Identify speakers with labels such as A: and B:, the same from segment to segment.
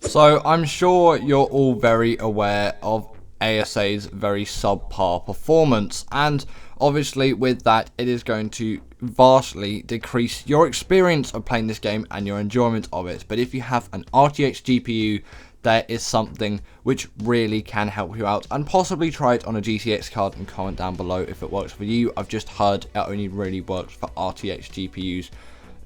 A: So I'm sure you're all very aware of ASA's very subpar performance, and obviously with that it is going to vastly decrease your experience of playing this game and your enjoyment of it. But if you have an RTX GPU, there is something which really can help you out, and possibly try it on a GTX card and comment down below if it works for you. I've just heard it only really works for RTX GPUs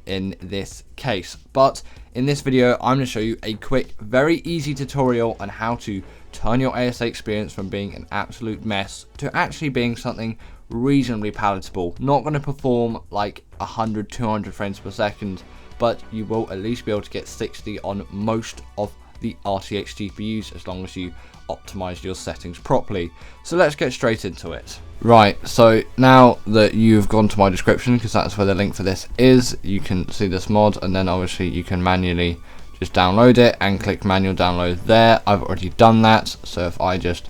A: in this case, but in this video I'm going to show you a quick, very easy tutorial on how to turn your ASA experience from being an absolute mess to actually being something reasonably palatable. Not going to perform like 100-200 frames per second, but you will at least be able to get 60 on most of the RTX GPUs as long as you optimize your settings properly. So let's get straight into it. Right, so now that you've gone to my description, because that's where the link for this is, you can see this mod, and then obviously you can manually just download it and click manual download there. I've already done that, so if I just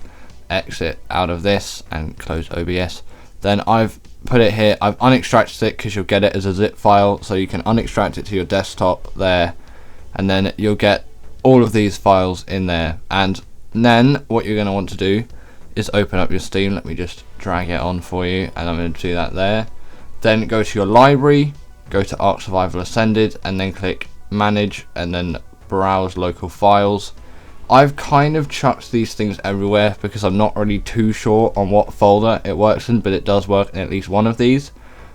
A: exit out of this and close OBS, then I've put it here. I've unextracted it because you'll get it as a zip file, so you can unextract it to your desktop there, and then you'll get all of these files in there. And then what you're going to want to do is open up your Steam. Let me just drag it on for you, and I'm going to do that there. Then go to your library, go to Ark Survival Ascended, and then click manage, and then browse local files. I've kind of chucked these things everywhere because I'm not really too sure on what folder it works in, but it does work in at least one of these.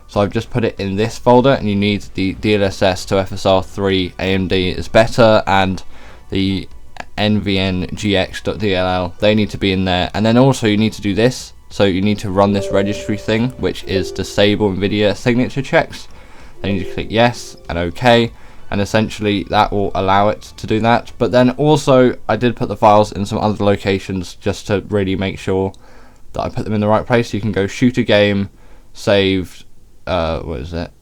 A: So I've just put it in this folder, and you need the DLSS to FSR3 AMD is better, and the nvngx.dll, they need to be in there. And then also you need to do this, so you need to run this registry thing, which is disable NVIDIA signature checks. Then you need to click yes and OK, and essentially that will allow it to do that. But then also I did put the files in some other locations just to really make sure that I put them in the right place. You can go shoot a game, saved, what is it?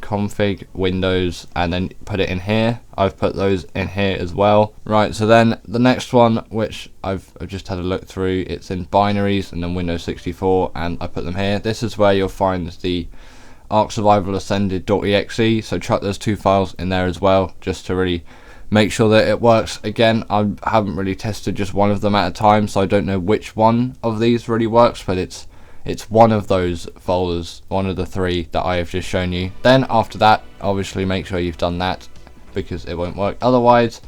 A: Config, Windows, and then put it in here. I've put those in here as well. Right, so then the next one, which I've just had a look through, it's in binaries and then Windows 64, and I put them here. This is where you'll find the Ark Survival Ascended.exe, so chuck those two files in there as well, just to really make sure that it works. Again, I haven't really tested just one of them at a time, so I don't know which one of these really works, but it's one of those folders, one of the three that I have just shown you. Then after that, obviously make sure you've done that, because it won't work otherwise.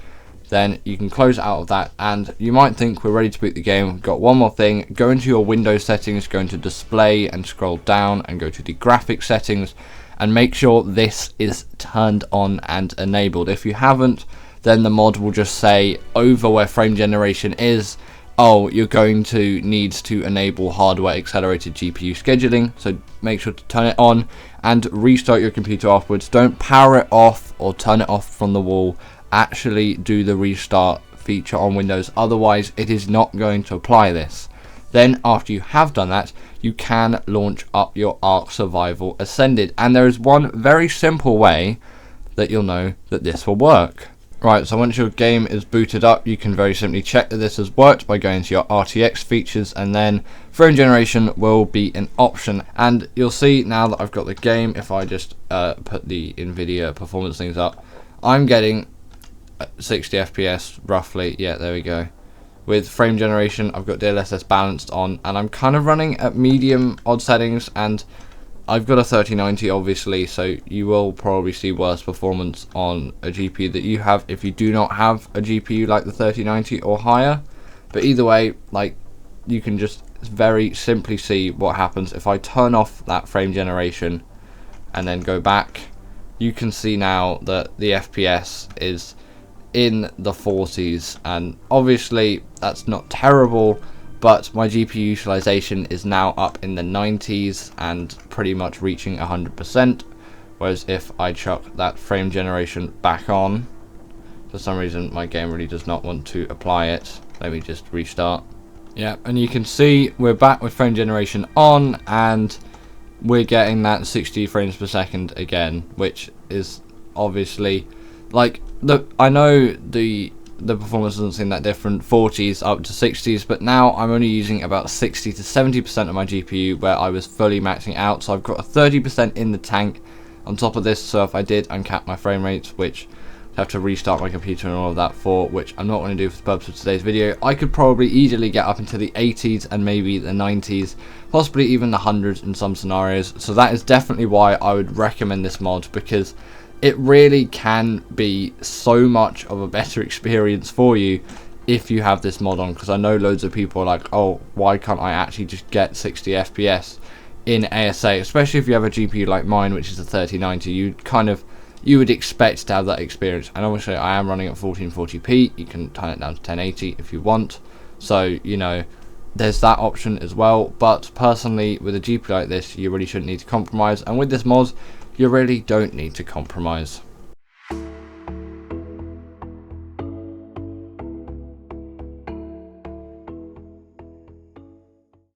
A: Then you can close out of that, and you might think we're ready to boot the game. We've got one more thing. Go into your Windows settings, go into display and scroll down and go to the graphics settings, and make sure this is turned on and enabled. If you haven't, then the mod will just say over where frame generation is, oh, you're going to need to enable hardware accelerated GPU scheduling, so make sure to turn it on and restart your computer afterwards. Don't power it off or turn it off from the wall. Actually do the restart feature on Windows, otherwise it is not going to apply this. Then after you have done that, you can launch up your Ark Survival Ascended, and there is one very simple way that you'll know that this will work. Right, so once your game is booted up, you can very simply check that this has worked by going to your RTX features, and then frame generation will be an option. And you'll see now that I've got the game, if I just put the NVIDIA performance things up, I'm getting 60 FPS roughly. Yeah, there we go. With frame generation, I've got DLSS balanced on, and I'm kind of running at medium odd settings, and I've got a 3090 obviously, so you will probably see worse performance on a GPU that you have if you do not have a GPU like the 3090 or higher. But either way, like, you can just very simply see what happens if I turn off that frame generation and then go back. You can see now that the FPS is in the 40s, and obviously that's not terrible, but my GPU utilization is now up in the 90s and pretty much reaching 100%, whereas if I chuck that frame generation back on, for some reason my game really does not want to apply it. Let me just restart. Yeah, and you can see we're back with frame generation on, and we're getting that 60 frames per second again, which is obviously, like, I know the performance doesn't seem that different, 40s up to 60s, but now I'm only using about 60 to 70% of my GPU where I was fully maxing out, so I've got a 30% in the tank on top of this. So if I did uncap my frame rates, which have to restart my computer and all of that for, which I'm not going to do for the purpose of today's video. I could probably easily get up into the 80s and maybe the 90s, possibly even the 100s in some scenarios. So that is definitely why I would recommend this mod, because it really can be so much of a better experience for you if you have this mod on. Because I know loads of people are like, oh, why can't I actually just get 60 FPS in ASA, especially if you have a GPU like mine, which is a 3090. You would expect to have that experience. And obviously I am running at 1440p. You can turn it down to 1080 if you want, so you know there's that option as well. But personally, with a GPU like this, you really shouldn't need to compromise, and with this mod you really don't need to compromise.